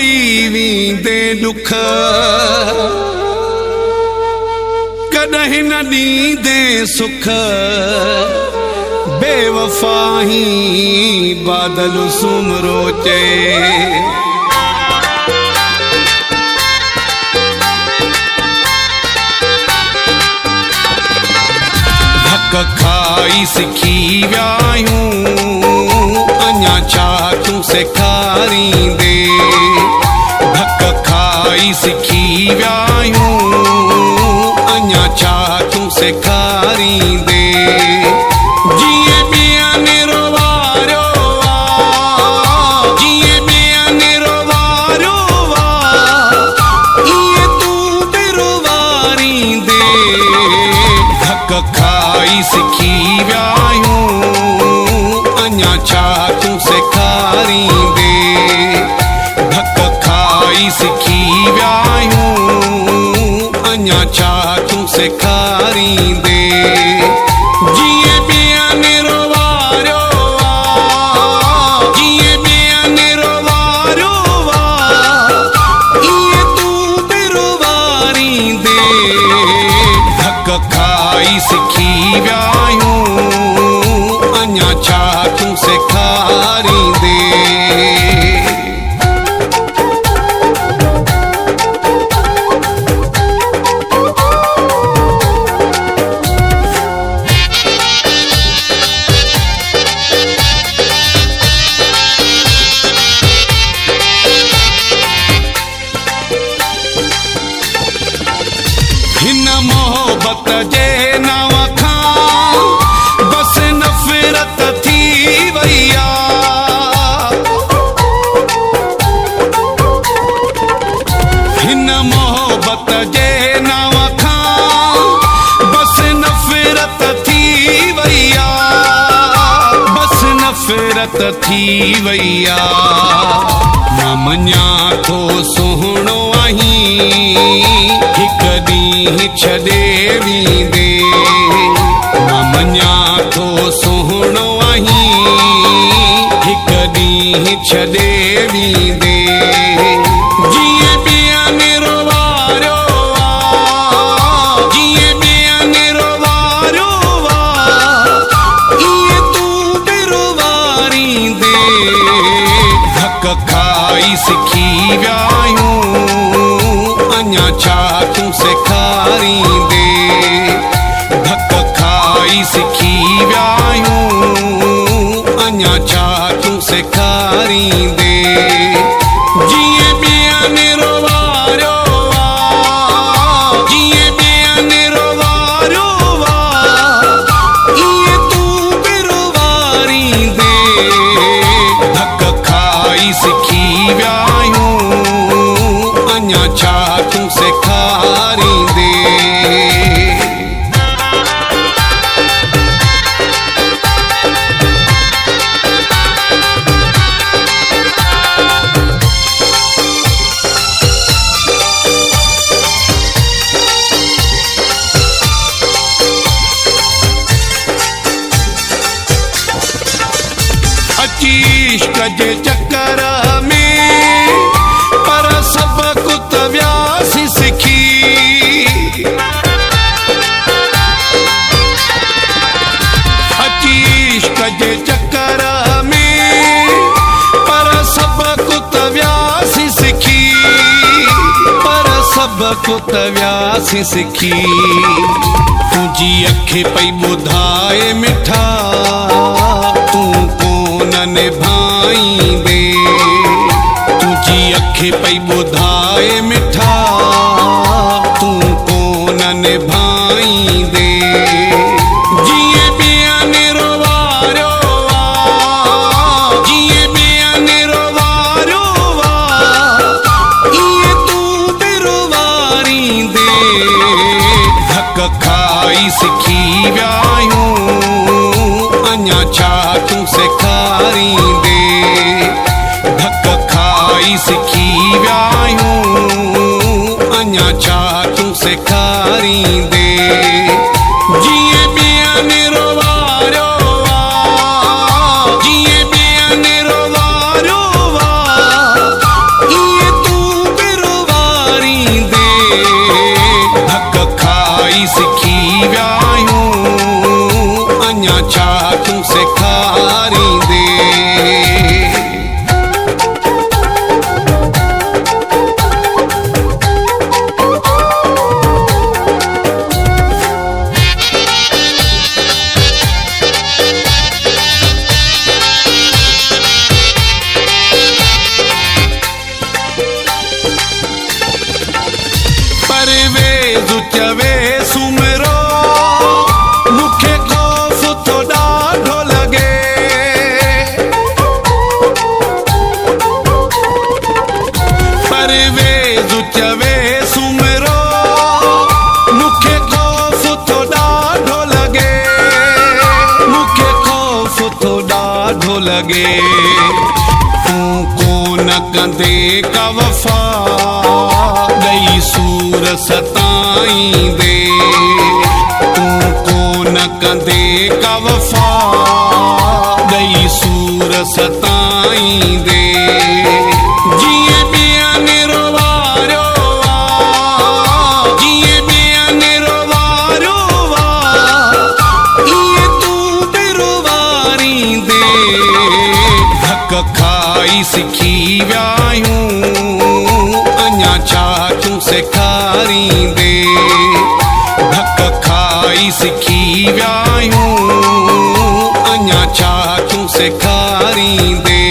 ॾेई वींदे दुख कॾहिं न ॾींदे सुख बेवफाही बादल सुमरो चए धक खाई सिखी विया आहियूं अञा छा तूं सेखारींदे धक खाई सिखी विया आहियूं अञा छा तूं सेखारींदे जीअं ॿियनि रोवारियो आहे जीअं ॿियनि रोवारियो आहे ईअं तूं बि रोवारींदे धक खाई सिखी विया आहियूं अञा छा तूं सेखारींदे धक खाई सिखी विया आहियूं अञा छा तूं सेखारींदे जीअं ॿियनि रोवारियो आहे जीअं ॿियनि रोवारियो आहे ईअं तूं बि रोवारींदे धक खाई सिखी विया आहियूं अञा छा तूं सेखारींदे हिन मोहब्बत जे नाव खां बस नफ़रत थी वई हिन मोहब्बत जे नाव खां बस नफ़रत थी वई बस नफ़रत थी वई मां मञा थो सुहिणो आहीं हिकु ॾींहुं छॾे वेंदे मां मञा थो सुहिणो आहीं हिकु ॾींहुं छॾे वेंदे जीअं ॿियनि रोवारियो आहे जीअं ॿियनि रोवारियो आहे ईअं तूं बि रोवारींदे धक खाई सिखी विया आहियूं अञा छा तूं सेखारींदे धक खाई सिखी विया आहियूं अञा छा तूं सेखारींदे जीअं ॿियनि रोवारियो आहे जीअं ॿियनि रोवारियो आहे ईअं तूं बि रोवारींदे धक खाई सिखी विया आहियूं अञा छा तूं सेखारींदे अची इश्क जे चक्कर में पर सबक त वियासीं सिखी अची इश्क जे चक्कर में पर सबक त वियासीं सिखी पर सबक त वियासीं सिखी तुंहिंजी अखि पई ॿुधाए मिठा तूं कोन निभाईंदे तुंहिंजी अखि पई ॿुधाए मिठा तूं कोन निभाईंदे जीअं ॿियनि रोवारियो आहे जीअं ॿियनि रोवारियो आहे ईअं तूं बि रोवारींदे धक खाई सिखी विया आहियूं अञा छा तूं सेखारींदे धक खाई सिखी विया आहियूं अञा छा तूं सेखारींदे जीअं ॿियनि रोवारियो आहे जीअं ॿियनि रोवारियो आहे ईअं चवे सुमरो मुखे खौफ तो ॾाढो लॻे, मुखे खौफ तो ॾाढो लॻे। तूं कोन कंदे का वफ़ा ॾेई सूर सताईंदे, तूं कोन कंदे का वफ़ा ॾेई सूर सताईंदे। जीअं ॿियन रोवारियो आ, जीअं ॿियन रोवारियो आ, ईअं तूं बि रोवारींदे। धक खाई सिखी विया आहियूं, अञा छा तूं सेखारींदे। धक खाई सिखी विया आहियूं, अञा छा तूं सेखारींदे।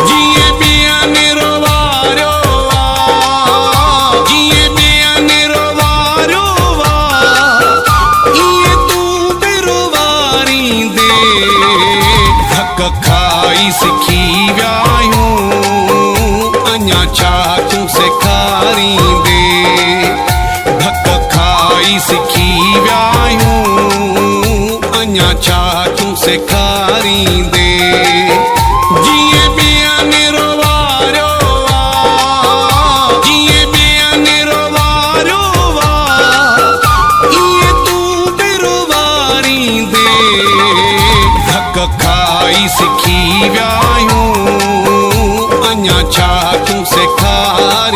जीअं ॿियन रोवारियो आ, जीअं ॿियन रोवारियो आ, ईअं तूं बि रोवारींदे। धक खाई सिखी विया आहियूं, अञा छा तूं सेखारींदे। धक खाई सिखी विया आहियूं, अञा छा तूं सेखारींदे। जीअं ॿियन रोवारियो आ, जीअं ॿियन रोवारियो आ, ईअं तूं बि रोवारींदे। धक खाई सिखी विया आहियूं, अञा छा तूं सेखारींदे।